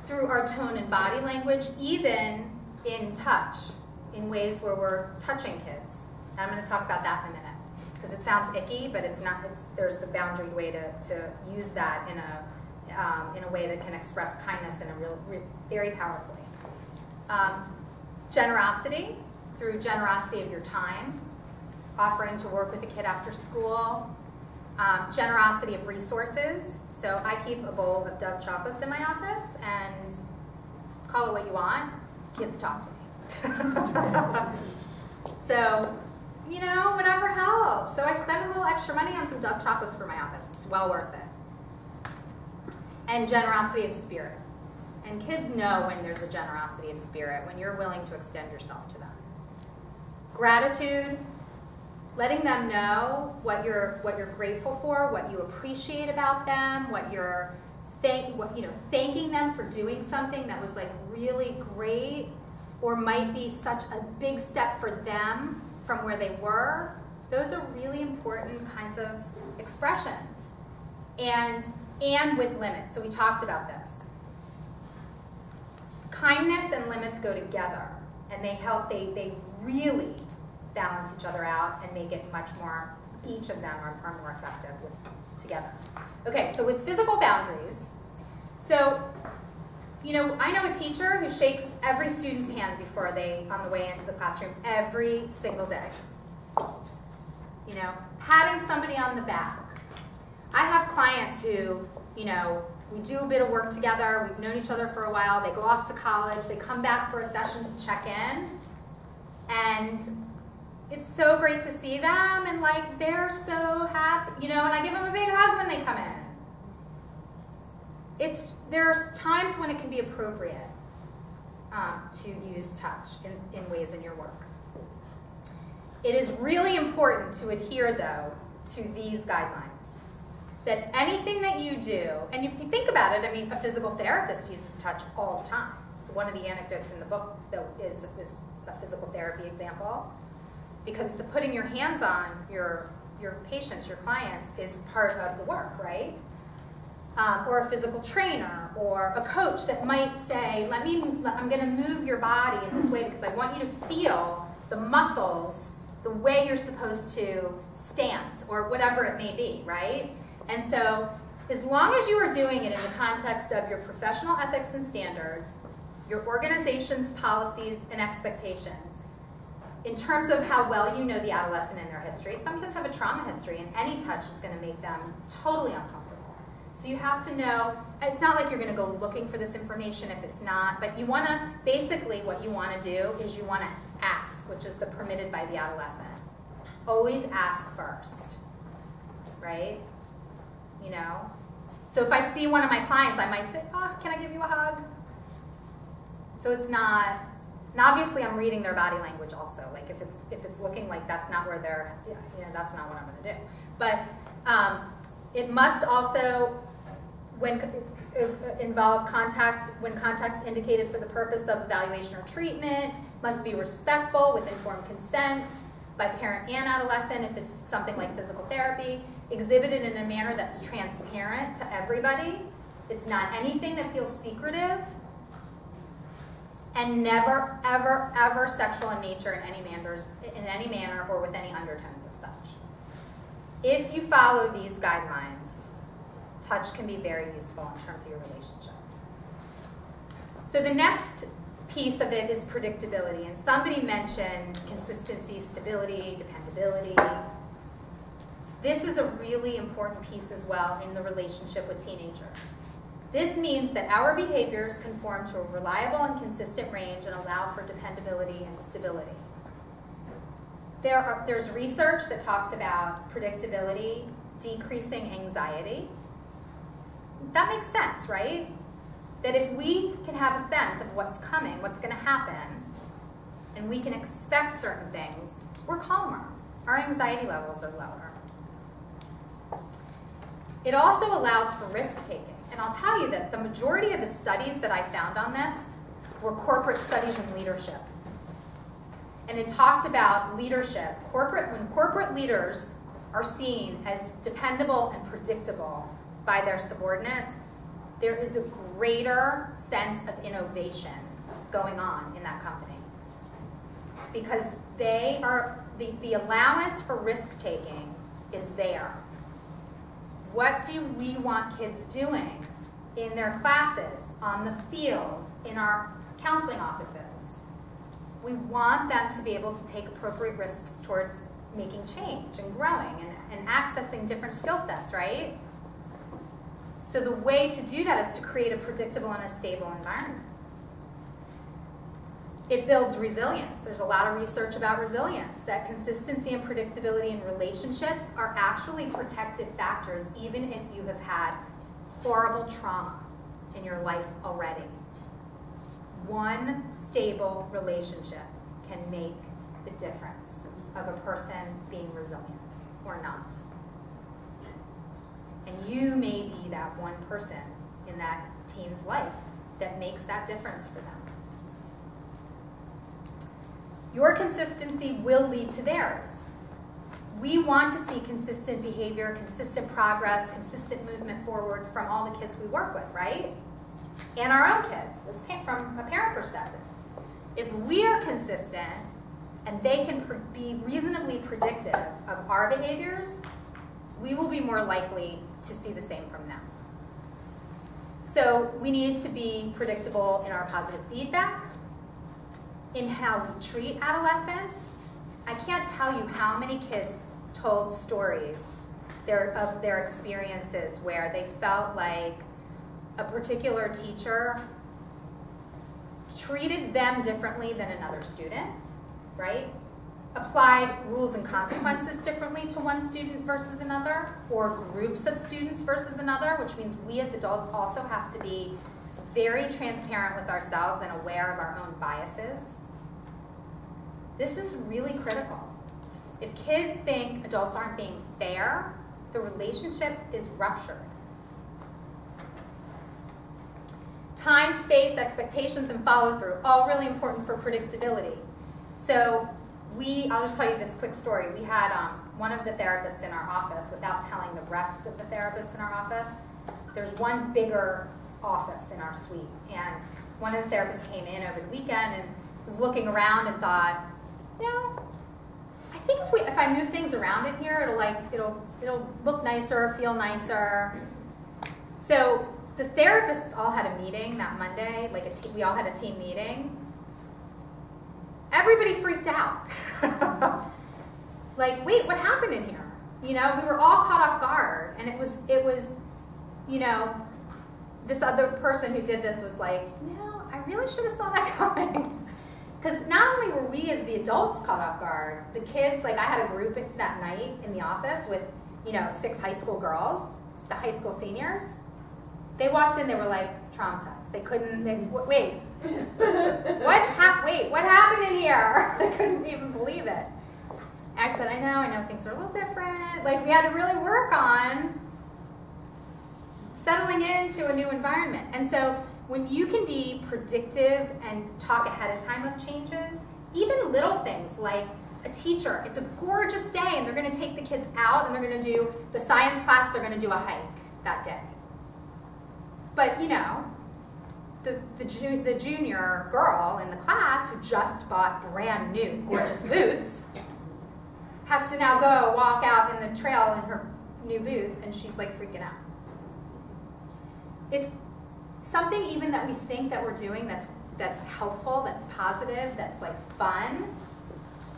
through our tone and body language, even in touch, in ways where we're touching kids. And I'm going to talk about that in a minute, because it sounds icky, but it's not. There's a boundary way to use that in a way that can express kindness in a very powerfully. Generosity, through generosity of your time, offering to work with a kid after school. Generosity of resources. So I keep a bowl of Dove chocolates in my office, and call it what you want, kids talk to me. So, whatever helps. So I spend a little extra money on some Dove chocolates for my office. It's well worth it. And generosity of spirit. And kids know when there's a generosity of spirit, when you're willing to extend yourself to them. Gratitude. Letting them know what you're grateful for, what you appreciate about them, what you're thanking them for doing something that was like really great, or might be such a big step for them from where they were. Those are really important kinds of expressions, and with limits. So we talked about this. Kindness and limits go together, and they help. They really balance each other out and make it much more, each of them are more effective together. Okay, so with physical boundaries, so, I know a teacher who shakes every student's hand on the way into the classroom every single day. Patting somebody on the back. I have clients who, we do a bit of work together, we've known each other for a while, they go off to college, they come back for a session to check in, and it's so great to see them, and they're so happy, and I give them a big hug when they come in. There's times when it can be appropriate to use touch in ways in your work. It is really important to adhere, though, to these guidelines. That anything that you do, and if you think about it, a physical therapist uses touch all the time. So one of the anecdotes in the book, though, is a physical therapy example. Because the putting your hands on your patients, your clients, is part of the work, right? Or a physical trainer, or a coach that might say, I'm going to move your body in this way because I want you to feel the muscles the way you're supposed to stance, or whatever it may be, right? And so, as long as you are doing it in the context of your professional ethics and standards, your organization's policies and expectations, in terms of how well you know the adolescent and their history, some kids have a trauma history, and any touch is going to make them totally uncomfortable. So you have to know, it's not like you're going to go looking for this information if it's not, but you want to, basically what you want to do is you want to ask, which is the permitted by the adolescent. Always ask first, right? So if I see one of my clients, I might say, can I give you a hug? So it's not, and obviously I'm reading their body language also. If it's looking like that's not where they're, that's not what I'm going to do. But it must also, involve contact, when contact's indicated for the purpose of evaluation or treatment, must be respectful with informed consent by parent and adolescent if it's something like physical therapy, exhibited in a manner that's transparent to everybody. It's not anything that feels secretive, and never, ever, ever sexual in nature in any manner or with any undertones of such. If you follow these guidelines, touch can be very useful in terms of your relationship. So the next piece of it is predictability, and somebody mentioned consistency, stability, dependability. This is a really important piece as well in the relationship with teenagers. This means that our behaviors conform to a reliable and consistent range and allow for dependability and stability. There's research that talks about predictability decreasing anxiety. That makes sense, right? That if we can have a sense of what's coming, what's going to happen, and we can expect certain things, we're calmer. Our anxiety levels are lower. It also allows for risk-taking. And I'll tell you that the majority of the studies that I found on this were corporate studies in leadership. And it talked about leadership. When corporate leaders are seen as dependable and predictable by their subordinates, there is a greater sense of innovation going on in that company. Because they are, the allowance for risk-taking is there. What do we want kids doing in their classes, on the field, in our counseling offices? We want them to be able to take appropriate risks towards making change and growing and accessing different skill sets, right? So the way to do that is to create a predictable and a stable environment. It builds resilience. There's a lot of research about resilience, that consistency and predictability in relationships are actually protective factors even if you have had horrible trauma in your life already. One stable relationship can make the difference of a person being resilient or not. And you may be that one person in that teen's life that makes that difference for them. Your consistency will lead to theirs. We want to see consistent behavior, consistent progress, consistent movement forward from all the kids we work with, right? And our own kids, from a parent perspective. If we are consistent and they can be reasonably predictive of our behaviors, we will be more likely to see the same from them. So we need to be predictable in our positive feedback, in how we treat adolescents. I can't tell you how many kids told stories of their experiences where they felt like a particular teacher treated them differently than another student, right? Applied rules and consequences differently to one student versus another, or groups of students versus another, which means we as adults also have to be very transparent with ourselves and aware of our own biases. This is really critical. If kids think adults aren't being fair, the relationship is ruptured. Time, space, expectations, and follow-through, all really important for predictability. So I'll just tell you this quick story. We had one of the therapists in our office, without telling the rest of the therapists in our office, there's one bigger office in our suite. And one of the therapists came in over the weekend and was looking around and thought, you know, I think if I move things around in here, it'll look nicer, feel nicer. So the therapists all had a meeting that Monday, we all had a team meeting. Everybody freaked out. Like, wait, what happened in here? You know, we were all caught off guard, and it was, you know, this other person who did this was like, no, I really should have saw that coming. Because not only were we as the adults caught off guard, the kids, like I had a group that night in the office with, 6 high school girls, high school seniors. They walked in, they were like traumatized. They couldn't, wait, what happened in here? They couldn't even believe it. And I said, I know things are a little different. Like we had to really work on settling into a new environment. And so when you can be predictive and talk ahead of time of changes, even little things like a teacher, it's a gorgeous day and they're going to take the kids out and they're going to do the science class, they're going to do a hike that day. But, the junior girl in the class who just bought brand new gorgeous boots has to now go walk out in the trail in her new boots, and she's like freaking out. It's something even that we think that we're doing that's helpful, that's positive, that's like fun,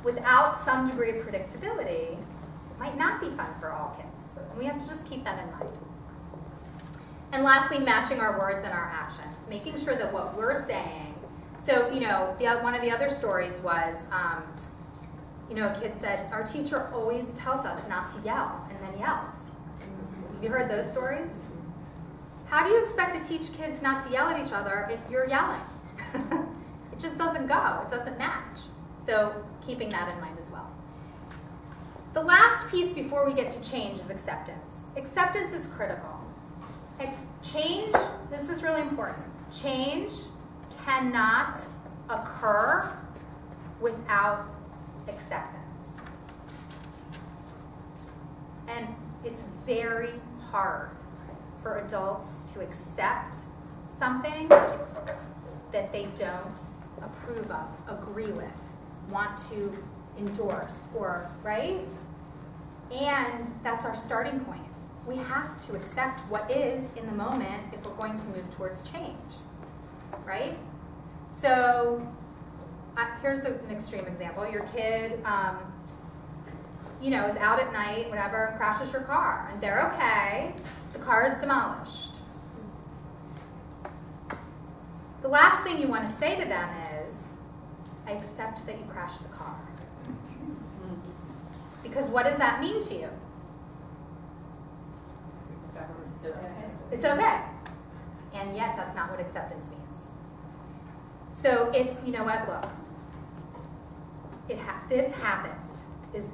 without some degree of predictability, it might not be fun for all kids. And we have to just keep that in mind. And lastly, matching our words and our actions, making sure that what we're saying. So, one of the other stories was, a kid said, our teacher always tells us not to yell, and then yells. Have you heard those stories? How do you expect to teach kids not to yell at each other if you're yelling? It just doesn't go. It doesn't match. So keeping that in mind as well. The last piece before we get to change is acceptance. Acceptance is critical. Change, this is really important. Change cannot occur without acceptance. And it's very hard for adults to accept something that they don't approve of, agree with, want to endorse, or, right? And that's our starting point. We have to accept what is in the moment if we're going to move towards change, right? So here's an extreme example. Your kid, is out at night, whatever, and crashes your car, and they're okay. The car is demolished. The last thing you want to say to them is, I accept that you crashed the car. Because what does that mean to you? It's okay. And yet, that's not what acceptance means. So it's, you know what, look, this happened.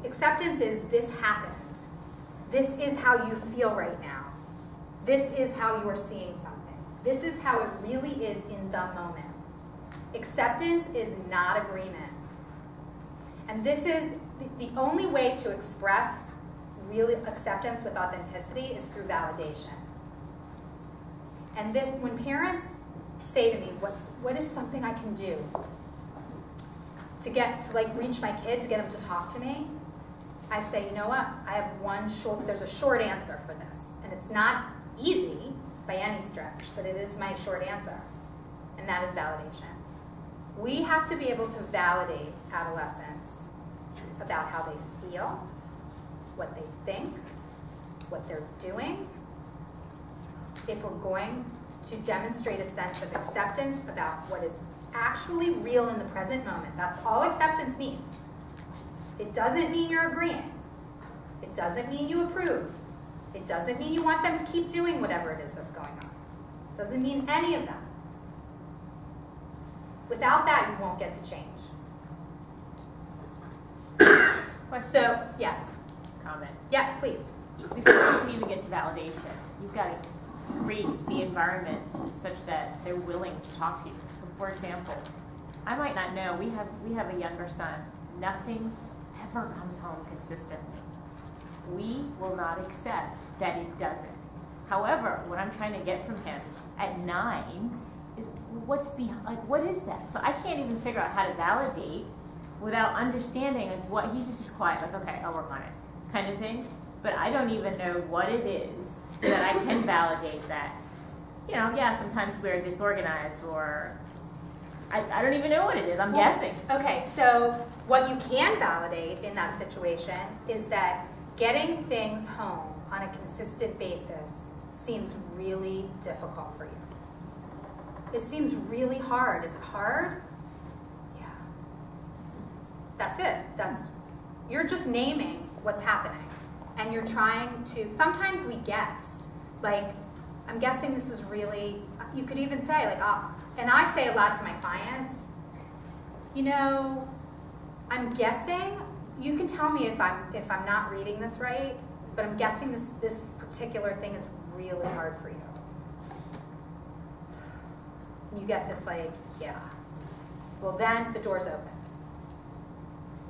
Acceptance is, this happened. This is how you feel right now. This is how you're seeing something. This is how it really is in the moment. Acceptance is not agreement. And this is the only way to express real acceptance with authenticity is through validation. And this, when parents say to me, what is something I can do to reach my kid, to get him to talk to me, I say, you know what, there's a short answer for this. And it's not easy by any stretch, but it is my short answer. And that is validation. We have to be able to validate adolescents about how they feel, what they think, what they're doing, if we're going to demonstrate a sense of acceptance about what is actually real in the present moment. That's all acceptance means. It doesn't mean you're agreeing. It doesn't mean you approve. It doesn't mean you want them to keep doing whatever it is that's going on. It doesn't mean any of that. Without that, you won't get to change. Question. So, yes. Comment. Yes, please. Before you even get to validation, you've got to create the environment such that they're willing to talk to you. So, for example, I might not know. We have a younger son. Nothing ever comes home consistently. We will not accept that it doesn't. However, what I'm trying to get from him at 9 is what is that? So I can't even figure out how to validate without understanding what he just is quiet, like, okay, I'll work on it, kind of thing. But I don't even know what it is so that I can validate that. Yeah, sometimes we're disorganized or I don't even know what it is. I'm guessing. Okay, so what you can validate in that situation is that getting things home on a consistent basis seems really difficult for you. It seems really hard. Is it hard? Yeah. That's it. You're just naming what's happening. And you're trying to, sometimes we guess. Like, I'm guessing this is really, you could even say, like, and I say a lot to my clients, I'm guessing, you can tell me if I'm not reading this right, but I'm guessing this particular thing is really hard for you. You get this like, yeah. Well, then the door's open.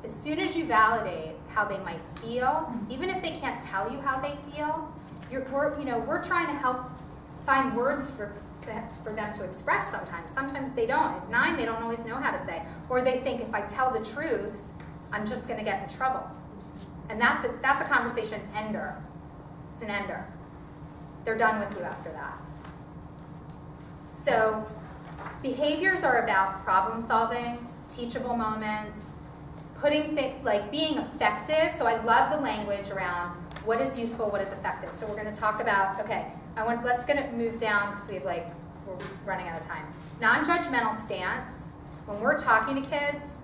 As soon as you validate how they might feel, even if they can't tell you how they feel, we're trying to help find words for them to express sometimes. Sometimes they don't. At 9, they don't always know how to say. Or they think if I tell the truth, I'm just going to get in trouble. And that's a conversation ender. It's an ender. They're done with you after that. So behaviors are about problem solving, teachable moments, being effective. So I love the language around What is useful, what is effective? So we're going to talk about, okay, let's move down because we're running out of time. Non-judgmental stance. When we're talking to kids,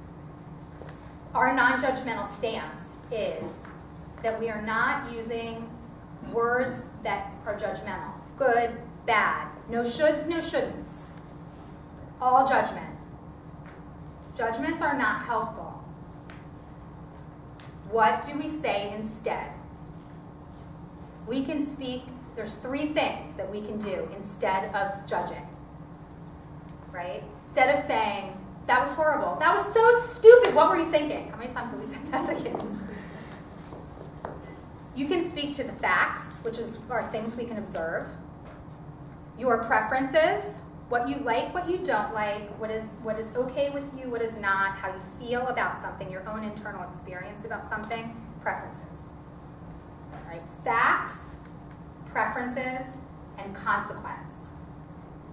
our non-judgmental stance is that we are not using words that are judgmental. Good, bad, no shoulds, no shouldn'ts. All judgment. Judgments are not helpful. What do we say instead? We can speak, there's 3 things that we can do instead of judging, right? Instead of saying, that was horrible, that was so stupid, what were you thinking? How many times have we said that to kids? You can speak to the facts, which are things we can observe. Your preferences, what you like, what you don't like, what is okay with you, what is not, how you feel about something, your own internal experience about something, preferences. Right? Facts, preferences, and consequence.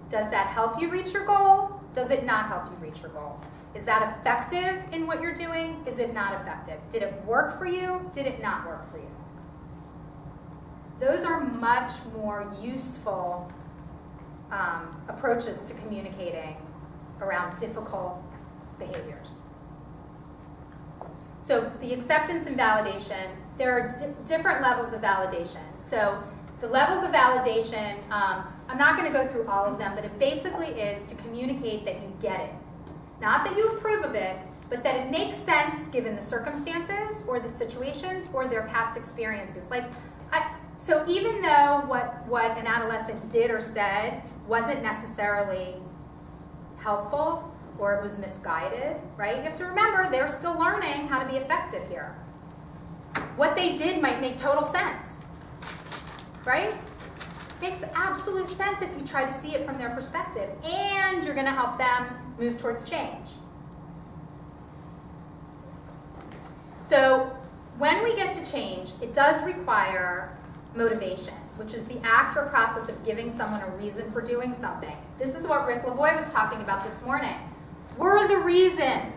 Does that help you reach your goal? Does it not help you reach your goal? Is that effective in what you're doing? Is it not effective? Did it work for you? Did it not work for you? Those are much more useful approaches to communicating around difficult behaviors. So the acceptance and validation, there are different levels of validation. So the levels of validation, I'm not going to go through all of them, but it basically is to communicate that you get it. Not that you approve of it, but that it makes sense given the circumstances or the situations or their past experiences. So even though what an adolescent did or said wasn't necessarily helpful or it was misguided, right? You have to remember they're still learning how to be effective here. What they did might make total sense, right? Makes absolute sense if you try to see it from their perspective, and you're going to help them move towards change. So when we get to change, it does require motivation, which is the act or process of giving someone a reason for doing something. This is what Rick Lavoie was talking about this morning. We're the reason.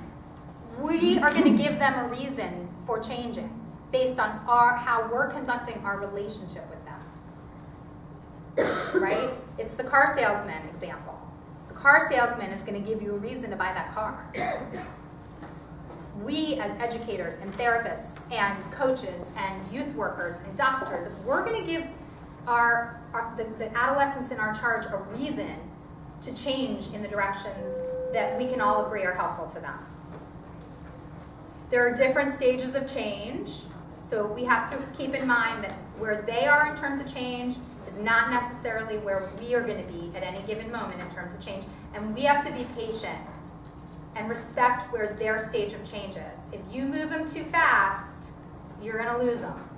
We are going to give them a reason for changing based on how we're conducting our relationship with them. Right? It's the car salesman example. The car salesman is going to give you a reason to buy that car. We as educators and therapists and coaches and youth workers and doctors, we're going to give the adolescents in our charge a reason to change in the directions that we can all agree are helpful to them. There are different stages of change, so we have to keep in mind that where they are in terms of change is not necessarily where we are going to be at any given moment in terms of change, and we have to be patient and respect where their stage of change is. If you move them too fast, you're going to lose them.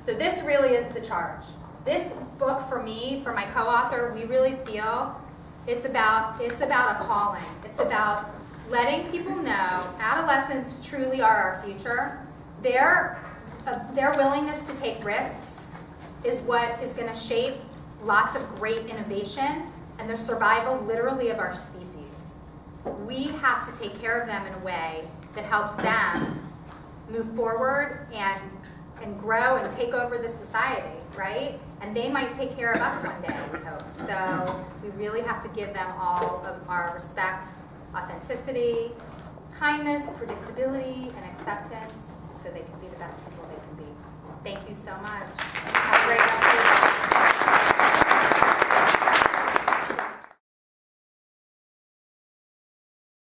So this really is the charge. This book for me, for my co-author, we really feel it's about a calling. It's about letting people know adolescents truly are our future. Their willingness to take risks is what is going to shape lots of great innovation and the survival literally of our species. We have to take care of them in a way that helps them move forward and grow and take over the society, right? And they might take care of us one day, we hope. So we really have to give them all of our respect, authenticity, kindness, predictability, and acceptance so they can be the best people they can be. Thank you so much. Have a great rest of your day.